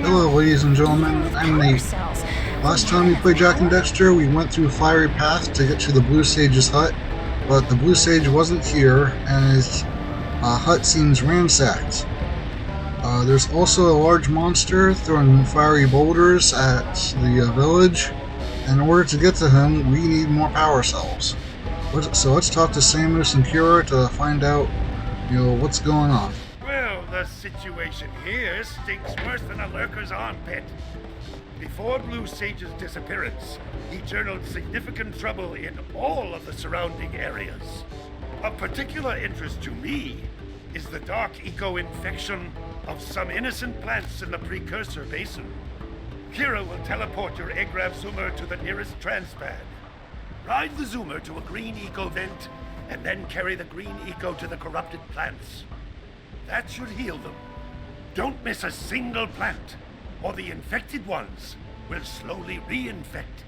Hello, ladies and gentlemen. I'm Nate. Last time we played Jack and Dexter, we went through a fiery path to get to the Blue Sage's hut, but the Blue Sage wasn't here, and his hut seems ransacked. There's also a large monster throwing fiery boulders at the village. In order to get to him, we need more power cells. So let's talk to Samus and Kira to find out, what's going on. Well, the situation here stinks worse than a lurker's armpit. Before Blue Sage's disappearance, he journaled significant trouble in all of the surrounding areas. Of particular interest to me is the dark eco-infection of some innocent plants in the Precursor Basin. Kira will teleport your Agrav Zoomer to the nearest transpad. Ride the Zoomer to a green eco vent, and then carry the green eco to the corrupted plants. That should heal them. Don't miss a single plant, or the infected ones will slowly reinfect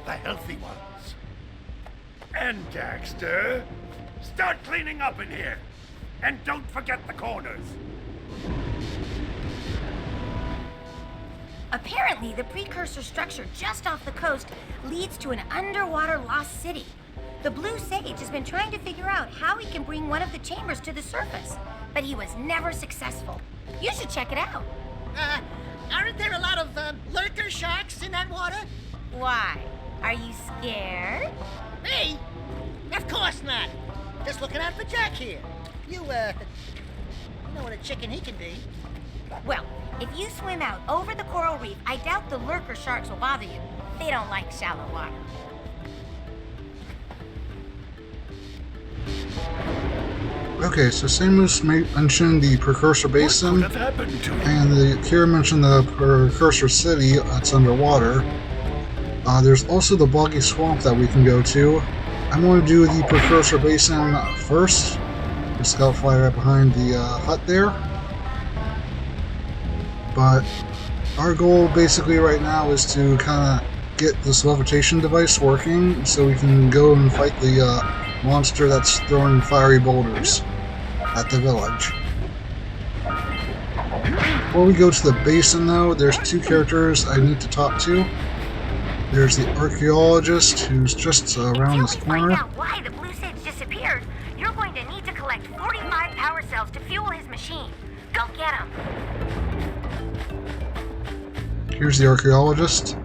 the healthy ones. And Daxter, start cleaning up in here, and don't forget the corners. Apparently, the precursor structure just off the coast leads to an underwater lost city. The Blue Sage has been trying to figure out how he can bring one of the chambers to the surface, but he was never successful. You should check it out. Aren't there a lot of lurker sharks in that water? Why? Are you scared? Me? Of course not. Just looking out for Jack here. You know what a chicken he can be. Well, if you swim out over the coral reef, I doubt the lurker sharks will bother you. They don't like shallow water. Okay, so Samus mentioned the Precursor Basin, What could have happened to him? and Kira mentioned the Precursor City that's underwater. There's also the Boggy Swamp that we can go to. I'm going to do the Precursor Basin first. The scout fly right behind the hut there. But our goal basically right now is to kind of get this levitation device working so we can go and fight the monster that's throwing fiery boulders at the village. Before we go to the basin though, there's two characters I need to talk to. There's the archaeologist who's just around this corner. Until we find out why the Blue Sage disappeared, you're going to need to collect 45 power cells to fuel his machine. Go get him. Here's the archaeologist.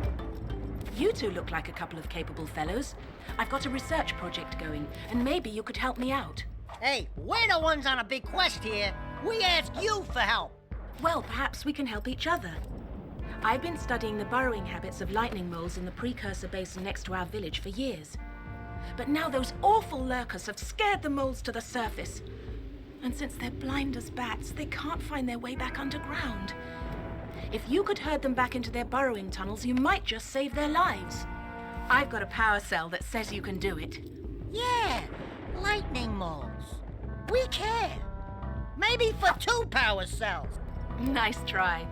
You two look like a couple of capable fellows. I've got a research project going, and maybe you could help me out. Hey, we're the ones on a big quest here. We asked you for help. Well, perhaps we can help each other. I've been studying the burrowing habits of lightning moles in the Precursor Basin next to our village for years. But now those awful lurkers have scared the moles to the surface. And since they're blind as bats, they can't find their way back underground. If you could herd them back into their burrowing tunnels, you might just save their lives. I've got a power cell that says you can do it. Yeah, lightning moles. We care. Maybe for 2 power cells. Nice try.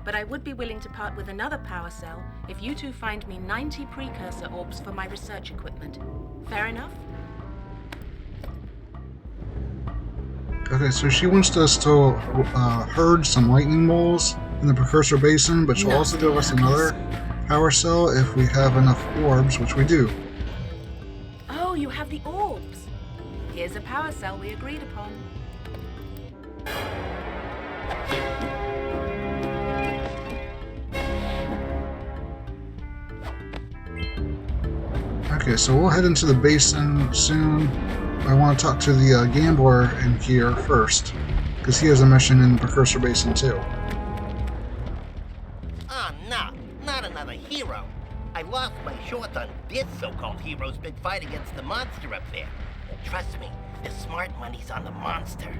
But I would be willing to part with another power cell if you two find me 90 precursor orbs for my research equipment. Fair enough? Okay, so she wants us to herd some lightning moles in the Precursor Basin, but she'll also give us another power cell if we have enough orbs, which we do. Oh, you have the orbs. Here's a power cell we agreed upon. Okay, so we'll head into the basin soon. I want to talk to the gambler in here first, because he has a mission in the Precursor Basin too. Oh, no, not another hero. I lost my shorts on this so-called hero's big fight against the monster up there. And trust me, the smart money's on the monster.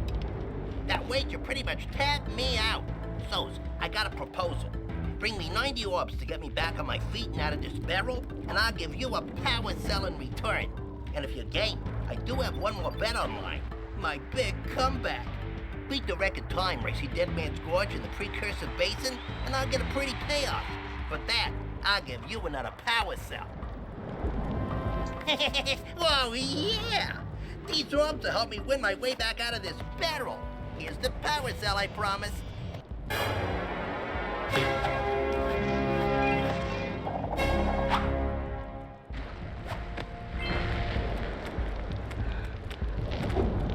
That wager pretty much tapped me out. So's, I got a proposal. Bring me 90 orbs to get me back on my feet and out of this barrel, and I'll give you a power cell in return. And if you're game, I do have one more bet online. My big comeback. Beat the record time race in Dead Man's Gorge in the Precursor Basin, and I'll get a pretty payoff. For that, I'll give you another power cell. Oh, yeah! These orbs will help me win my way back out of this barrel. Here's the power cell I promised.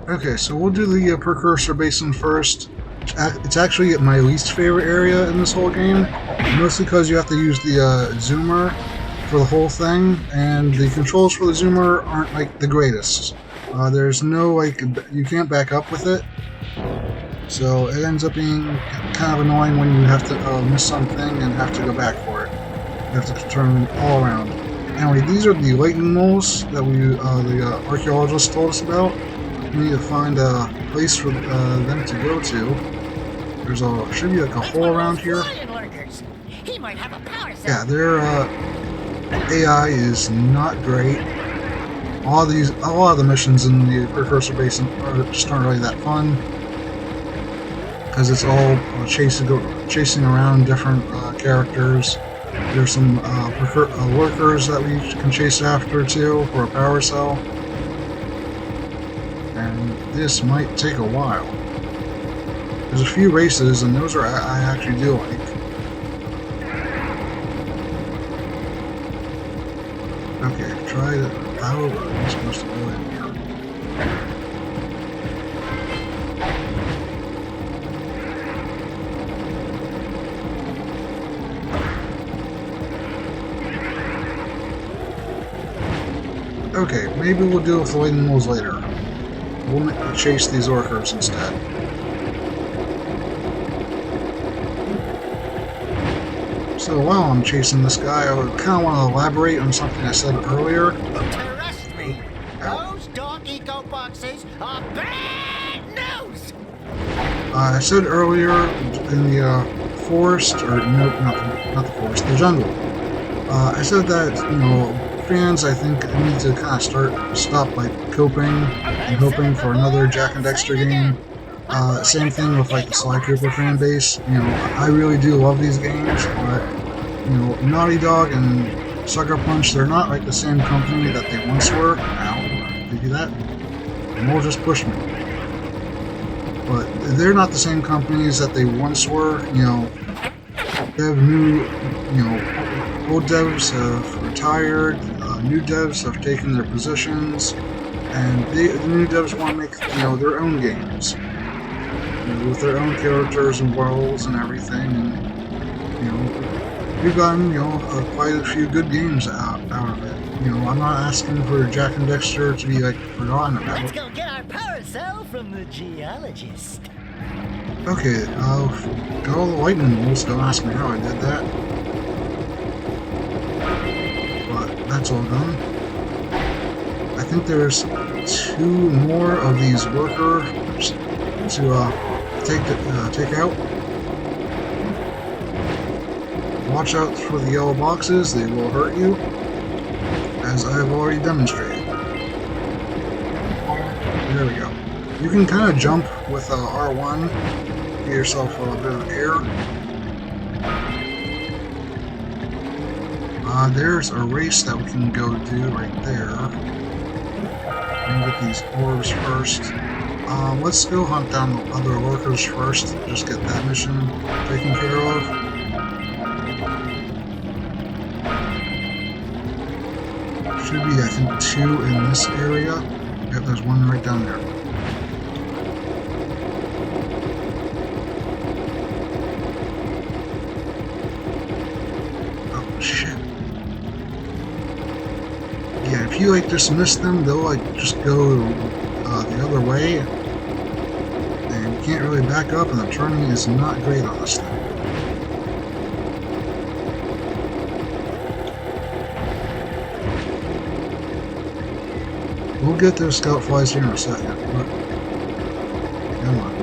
Okay, so we'll do the Precursor Basin first. It's actually my least favorite area in this whole game, mostly because you have to use the zoomer for the whole thing, and the controls for the zoomer aren't like the greatest. There's no like you can't back up with it, so it ends up being kind of annoying when you have to miss something and have to go back for it. You have to turn all around. Anyway, these are the lightning moles that the archaeologists told us about. We need to find a place for them to go to. There's should be like a hole around here. He might have a power cell. Yeah, their AI is not great. A lot of the missions in the Precursor Basin just aren't really that fun because it's all chasing around different characters. There's some lurkers that we can chase after too for a power cell, and this might take a while. There's a few races, and those I actually do like. Okay, try the power run. I'm supposed to go in here. Okay, maybe we'll deal with the lightning moles later. We'll chase these orcas instead. So while I'm chasing this guy, I would kind of want to elaborate on something I said earlier. Trust me, those dark eco boxes are bad news. I said earlier in the forest, or no, not the forest, the jungle. I said that fans, I think, need to stop like coping and hoping for another Jak and Daxter game. Same thing with like the Sly Cooper fan base. I really do love these games, but Naughty Dog and Sucker Punch, they're not like the same company that they once were. Ow, did you that? The mole just pushed me. But they're not the same companies that they once were. They have new, old devs have retired, new devs have taken their positions, and the new devs want to make their own games. With their own characters and worlds and everything, and we've gotten quite a few good games out of it. I'm not asking for Jak and Daxter to be like forgotten about. Let's go get our power cell from the geologist. Okay, got all the lightning moles. Don't ask me how I did that, but that's all done. I think there's 2 more of these workers to take out. Watch out for the yellow boxes, they will hurt you, as I have already demonstrated. There we go. You can kind of jump with R1, get yourself a bit of air. There's a race that we can go do right there. And get these orbs first. Let's go hunt down the other lurkers first, just get that mission taken care of. Should be, I think, 2 in this area. Yep, there's one right down there. Oh, shit. Yeah, if you, just miss them, they'll, just go the other way. And you can't really back up, and the turning is not great on this thing. We'll get those scout flies here in a second, but come on.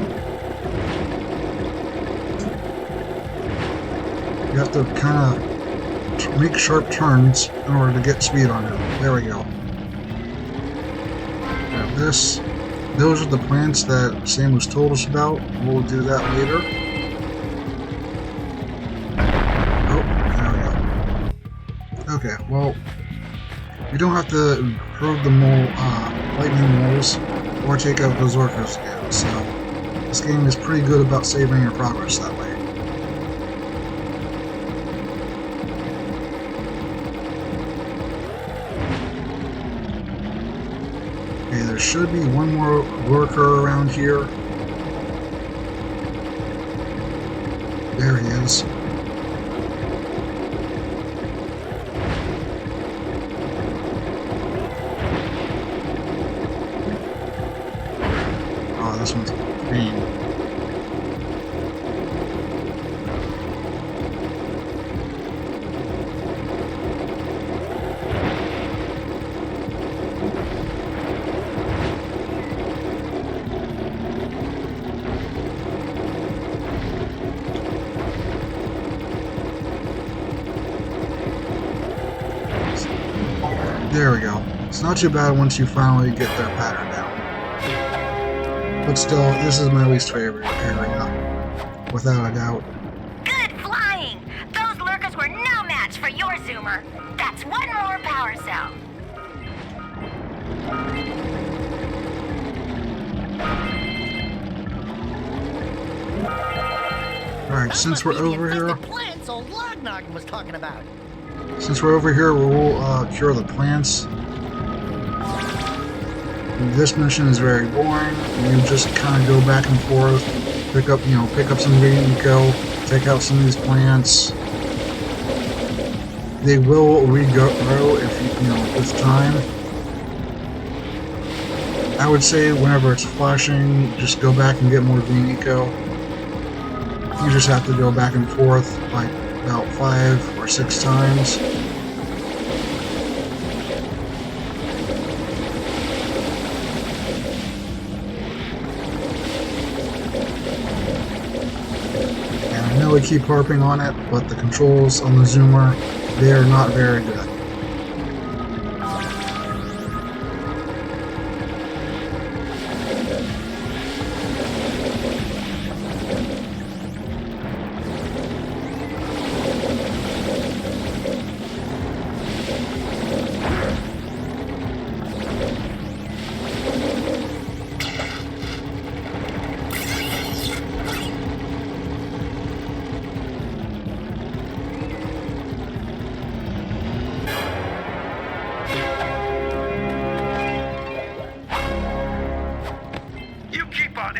You have to kind of make sharp turns in order to get speed on him. There we go. Now this, those are the plants that Sam was told us about. We'll do that later. Oh, there we go. Okay, well, you don't have to herd the lightning moles or take out those orcas again, so this game is pretty good about saving your progress that way. Okay, there should be one more lurker around here. There he is. Oh, this one's green. There we go. It's not too bad once you finally get their pattern down. But still, this is my least favorite area, without a doubt. Good flying! Those lurkers were no match for your Zoomer. That's one more power cell. Alright, since we're over here... Plants old Lognoggin was talking about. Since we're over here, we'll cure the plants. This mission is very boring. You just kind of go back and forth, pick up some green eco, take out some of these plants. They will regrow if with time. I would say whenever it's flashing, just go back and get more green eco. You just have to go back and forth like about 5 or 6 times. And I know we keep harping on it, but the controls on the Zoomer, they are not very good.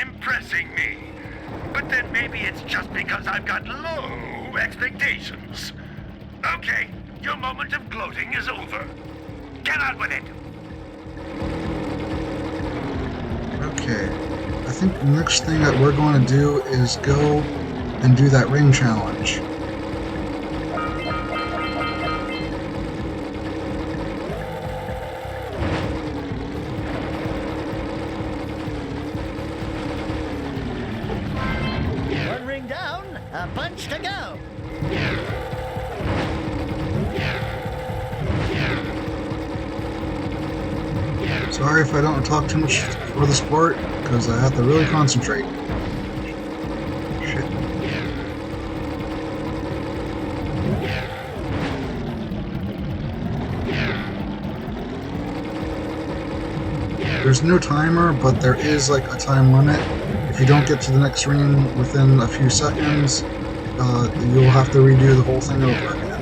Impressing me. But then maybe it's just because I've got low expectations. Okay, your moment of gloating is over. Get on with it. Okay, I think the next thing that we're going to do is go and do that ring challenge. A bunch to go. Sorry if I don't talk too much for the sport, because I have to really concentrate. Shit. There's no timer, but there is like a time limit. If you don't get to the next ring within a few seconds, you'll have to redo the whole thing over again.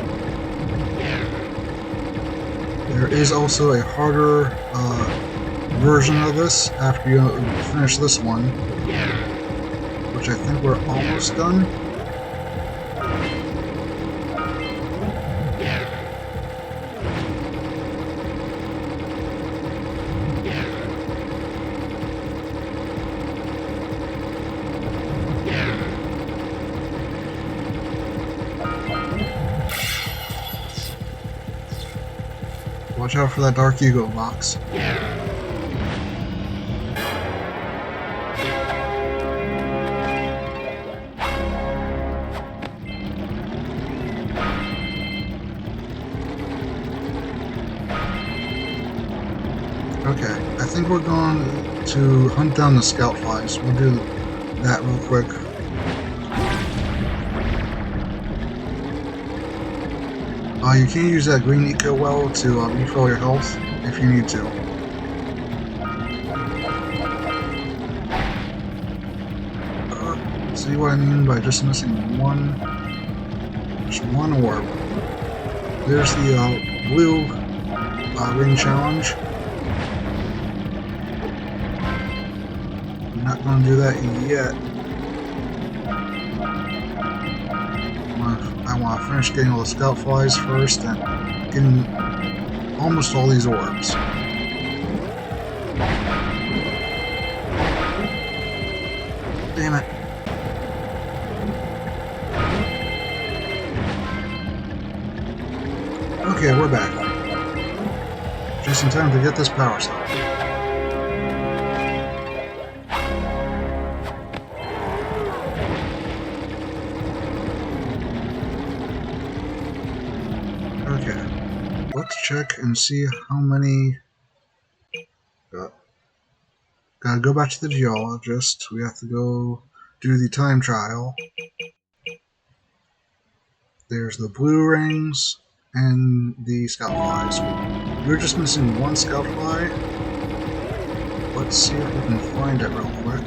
There is also a harder version of this after you finish this one, which I think we're almost done. Watch out for that Dark Ego box. Okay, I think we're going to hunt down the scout flies. We'll do that real quick. You can use that green eco well to refill your health if you need to. See what I mean by just missing just one orb. There's the blue ring challenge. Not gonna do that yet. I want to finish getting all the scout flies first and getting almost all these orbs. Damn it. Okay, we're back. Just in time to get this power cell. Okay, let's check and see how many. Gotta go back to the geologist. We have to go do the time trial. There's the blue rings and the scout flies. We're just missing one scout fly. Let's see if we can find it real quick.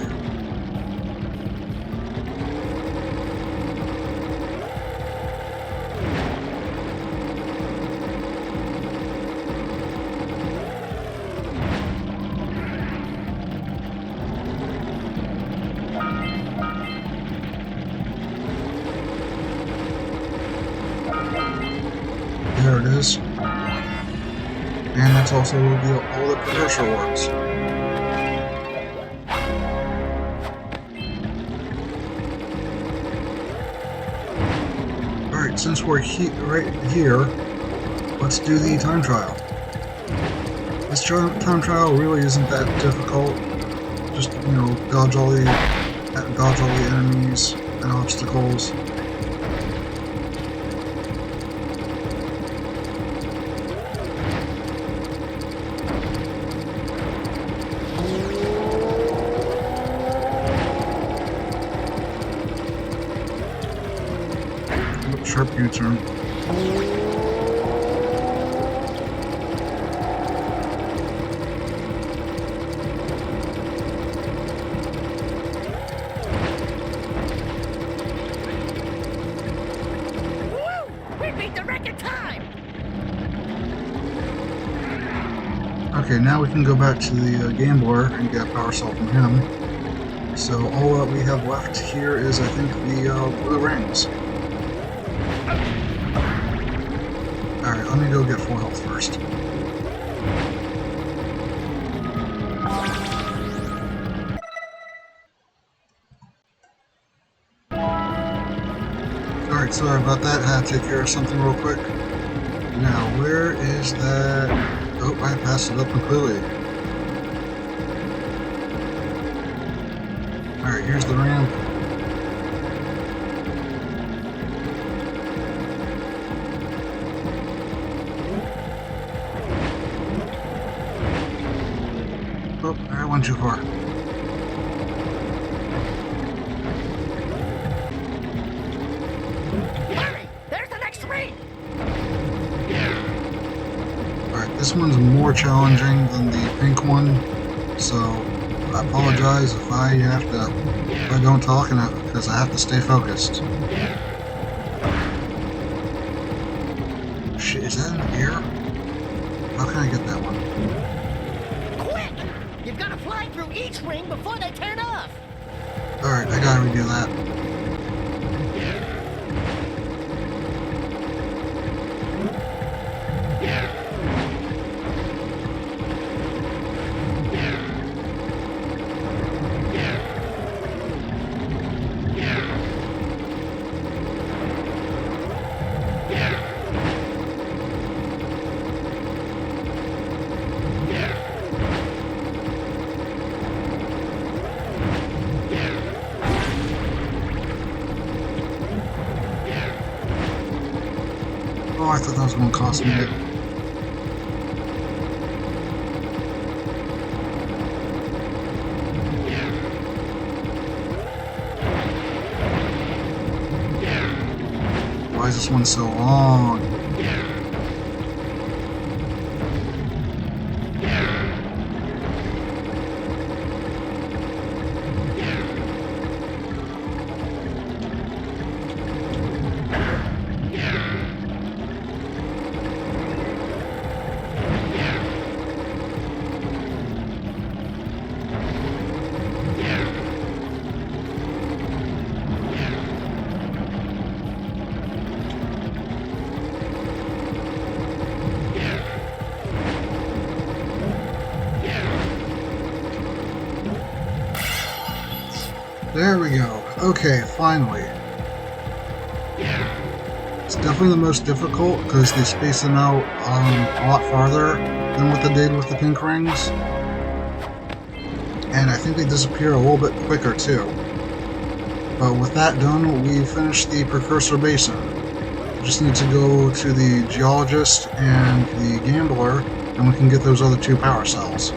There it is. And that's also all the Precursor orbs. Alright, since we're right here, let's do the time trial. This time trial really isn't that difficult. Just, dodge all the enemies and obstacles. Sharp U-turn. Woo! We beat the record time! Okay, now we can go back to the gambler and get a power cell from him. So all that we have left here is, I think, the blue rings. Alright, let me go get full health first. Alright, sorry about that. I had to take care of something real quick. Now, where is that? Oh, I passed it up completely. Alright, here's the ramp. Oh, I went too far. Hurry! There's the next ring! Alright, this one's more challenging than the pink one, so I apologize if I don't talk enough, because I have to stay focused. Shit, is that in the air? How can I get that one? Quick! You've got to fly through each ring before they turn off! Alright, I gotta redo that. Oh, I thought that was going to cost me it. Why is this one so long? There we go. Okay, finally. It's definitely the most difficult because they space them out a lot farther than what they did with the pink rings. And I think they disappear a little bit quicker too. But with that done, we finished the Precursor Basin. We just need to go to the Geologist and the Gambler, and we can get those other 2 power cells.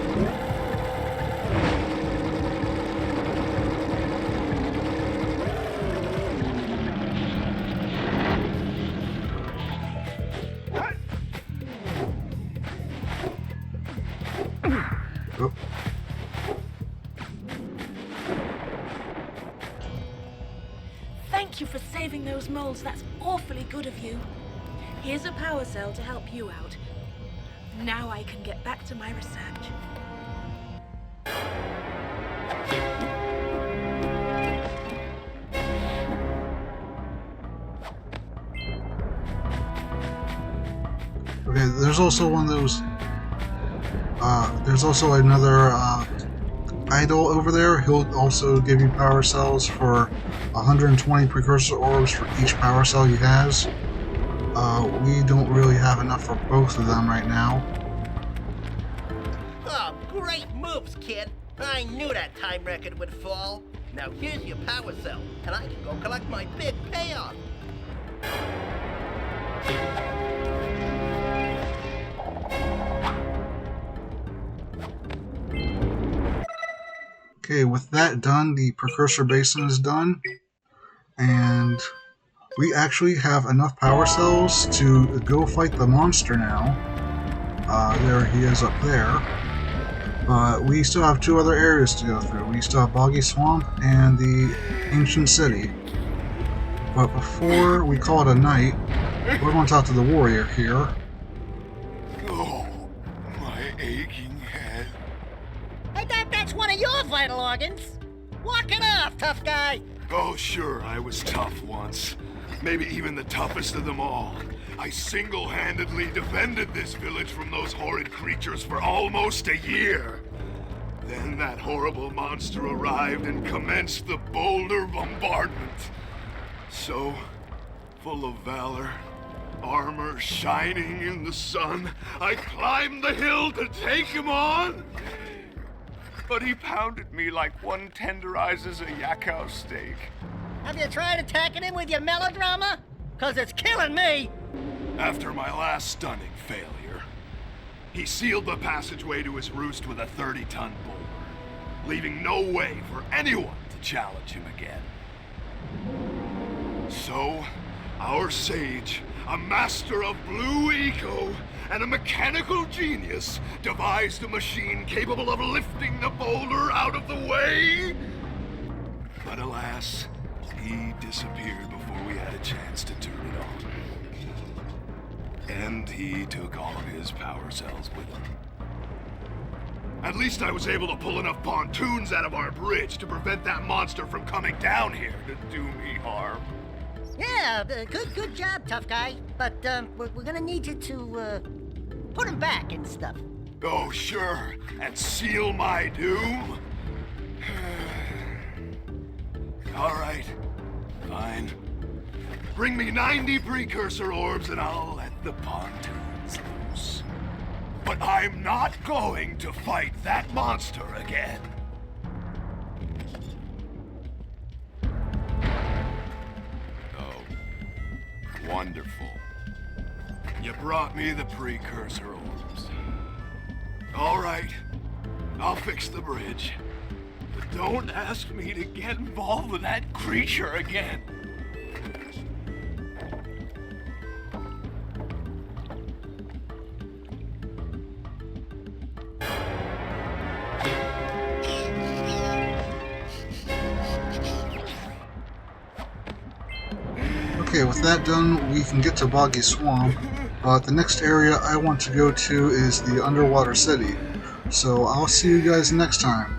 Oh. Thank you for saving those moles. That's awfully good of you. Here's a power cell to help you out. Now I can get back to my research. Okay, there's also one of those. There's also another idol over there. He'll also give you power cells for 120 precursor orbs for each power cell he has. We don't really have enough for both of them right now. Oh, great moves, kid. I knew that time record would fall. Now here's your power cell, and I can go collect my big payoff. Okay, with that done, the Precursor Basin is done, and we actually have enough power cells to go fight the monster now. There he is up there. But we still have 2 other areas to go through. We still have Boggy Swamp and the Ancient City. But before we call it a night, we're going to talk to the warrior here. Oh, my aching head. Hey, that's one of your vital organs. Walk it off, tough guy. Oh, sure, I was tough once. Maybe even the toughest of them all. I single-handedly defended this village from those horrid creatures for almost a year. Then that horrible monster arrived and commenced the boulder bombardment. So, full of valor, armor shining in the sun, I climbed the hill to take him on. But he pounded me like one tenderizes a yakao steak. Have you tried attacking him with your melodrama? 'Cause it's killing me. After my last stunning failure, he sealed the passageway to his roost with a 30-ton boulder, leaving no way for anyone to challenge him again. So, our sage, a master of blue eco and a mechanical genius, devised a machine capable of lifting the boulder out of the way. But alas, he disappeared before we had a chance to turn it on. And he took all of his power cells with him. At least I was able to pull enough pontoons out of our bridge to prevent that monster from coming down here to do me harm. Yeah, good job, tough guy. But we're gonna need you to put him back and stuff. Oh, sure, and seal my doom? All right, fine. Bring me 90 precursor orbs and I'll let the pontoons loose. But I'm not going to fight that monster again. Oh, wonderful. You brought me the precursor orbs. All right, I'll fix the bridge. But don't ask me to get involved with that creature again. Okay, with that done, we can get to Boggy Swamp. The next area I want to go to is the Underwater City. So I'll see you guys next time.